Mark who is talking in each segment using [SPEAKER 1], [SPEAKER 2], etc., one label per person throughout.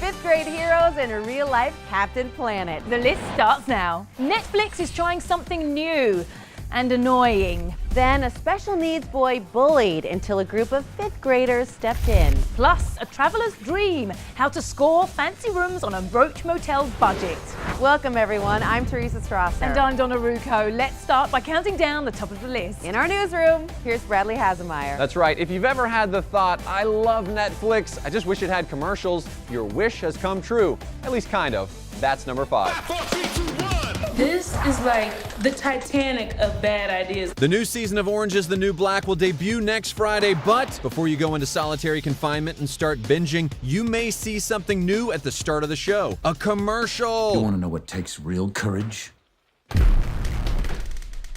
[SPEAKER 1] fifth grade heroes and a real-life Captain Planet.
[SPEAKER 2] The list starts now. Netflix is trying something new and annoying.
[SPEAKER 1] Then a special needs boy bullied until a group of fifth graders stepped in.
[SPEAKER 2] Plus, a traveler's dream, how to score fancy rooms on a Roach Motel's budget.
[SPEAKER 1] Welcome, everyone. I'm Teresa Strasser.
[SPEAKER 2] And I'm Donna Rucco. Let's start by counting down the top of the list.
[SPEAKER 1] In our newsroom, here's Bradley Hasemeyer.
[SPEAKER 3] That's right. If you've ever had the thought, I love Netflix, I just wish it had commercials, your wish has come true. At least kind of. That's number 5.
[SPEAKER 4] This is like the Titanic of bad ideas.
[SPEAKER 3] The new season of Orange is the New Black will debut next Friday, but before you go into solitary confinement and start binging, you may see something new at the start of the show. A commercial!
[SPEAKER 5] You want to know what takes real courage?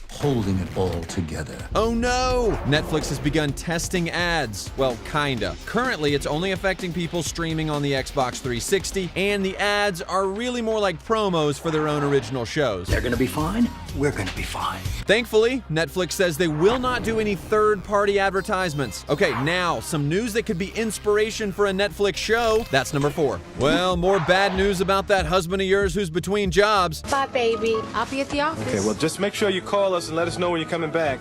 [SPEAKER 5] Holding it all together.
[SPEAKER 3] Oh no! Netflix has begun testing ads. Well, kinda. Currently, it's only affecting people streaming on the Xbox 360, and the ads are really more like promos for their own original shows.
[SPEAKER 5] They're gonna be fine. We're gonna be fine.
[SPEAKER 3] Thankfully, Netflix says they will not do any third-party advertisements. Okay, now, some news that could be inspiration for a Netflix show. That's number 4. Well, more bad news about that husband of yours who's between jobs.
[SPEAKER 6] Bye, baby. I'll be at the office.
[SPEAKER 7] Okay, well, just make sure you call us and let us know when you're coming back.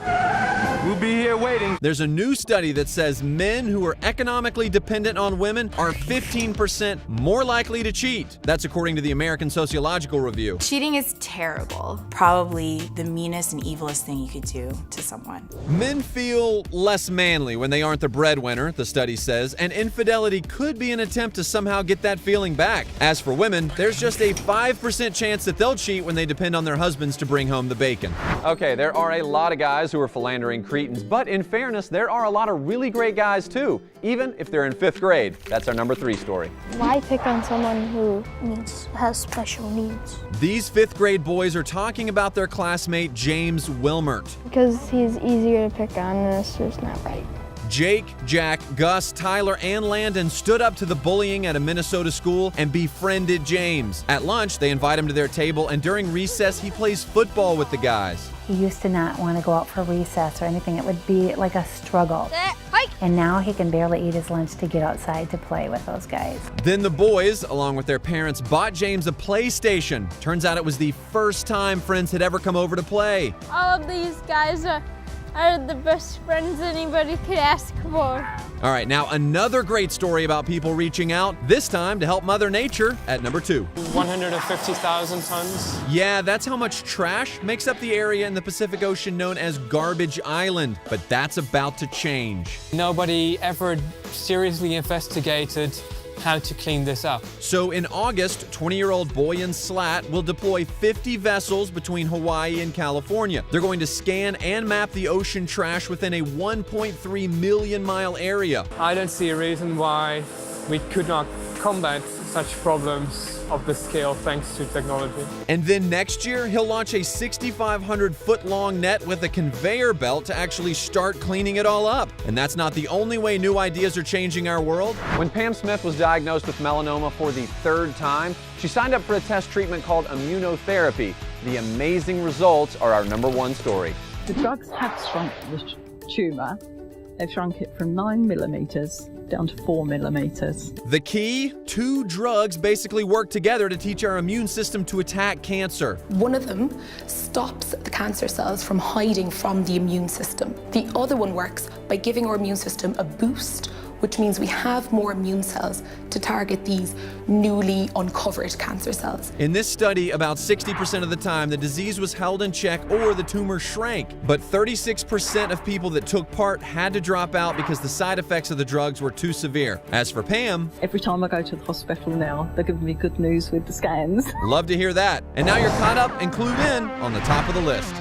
[SPEAKER 7] We'll be here waiting.
[SPEAKER 3] There's a new study that says men who are economically dependent on women are 15% more likely to cheat. That's according to the American Sociological Review.
[SPEAKER 6] Cheating is terrible. Probably the meanest and evilest thing you could do to someone.
[SPEAKER 3] Men feel less manly when they aren't the breadwinner, the study says, and infidelity could be an attempt to somehow get that feeling back. As for women, there's just a 5% chance that they'll cheat when they depend on their husbands to bring home the bacon. Okay, there are a lot of guys who are philandering cretins, but in fairness, there are a lot of really great guys too, even if they're in 5th grade. That's our number 3 story.
[SPEAKER 8] Why pick on someone who has special needs?
[SPEAKER 3] These 5th grade boys are talking about their classmate James Wilmert.
[SPEAKER 8] Because he's easier to pick on, and it's just not right.
[SPEAKER 3] Jake, Jack, Gus, Tyler, and Landon stood up to the bullying at a Minnesota school and befriended James. At lunch, they invite him to their table, and during recess, he plays football with the guys.
[SPEAKER 9] He used to not want to go out for recess or anything. It would be like a struggle. And now he can barely eat his lunch to get outside to play with those guys.
[SPEAKER 3] Then the boys, along with their parents, bought James a PlayStation. Turns out it was the first time friends had ever come over to play.
[SPEAKER 8] All of these guys are the best friends anybody could ask for.
[SPEAKER 3] All right, now another great story about people reaching out, this time to help Mother Nature at number 2.
[SPEAKER 10] 150,000 tons.
[SPEAKER 3] Yeah, that's how much trash makes up the area in the Pacific Ocean known as Garbage Island, but that's about to change.
[SPEAKER 10] Nobody ever seriously investigated how to clean this up.
[SPEAKER 3] So in August, 20-year-old Boyan Slat will deploy 50 vessels between Hawaii and California. They're going to scan and map the ocean trash within a 1.3 million mile area.
[SPEAKER 10] I don't see a reason why we could not combat such problems of this scale thanks to technology.
[SPEAKER 3] And then next year, he'll launch a 6,500-foot-long net with a conveyor belt to actually start cleaning it all up. And that's not the only way new ideas are changing our world. When Pam Smith was diagnosed with melanoma for the 3rd time, she signed up for a test treatment called immunotherapy. The amazing results are our number 1 story.
[SPEAKER 11] The drugs have shrunk the tumour. They've shrunk it from 9 millimeters down to 4 millimeters.
[SPEAKER 3] The key? 2 drugs basically work together to teach our immune system to attack cancer.
[SPEAKER 12] One of them stops the cancer cells from hiding from the immune system. The other one works by giving our immune system a boost, which means we have more immune cells to target these newly uncovered cancer cells.
[SPEAKER 3] In this study, about 60% of the time, the disease was held in check or the tumor shrank. But 36% of people that took part had to drop out because the side effects of the drugs were too severe. As for Pam,
[SPEAKER 11] every time I go to the hospital now, they're giving me good news with the scans.
[SPEAKER 3] Love to hear that. And now you're caught up and clued in on the top of the list.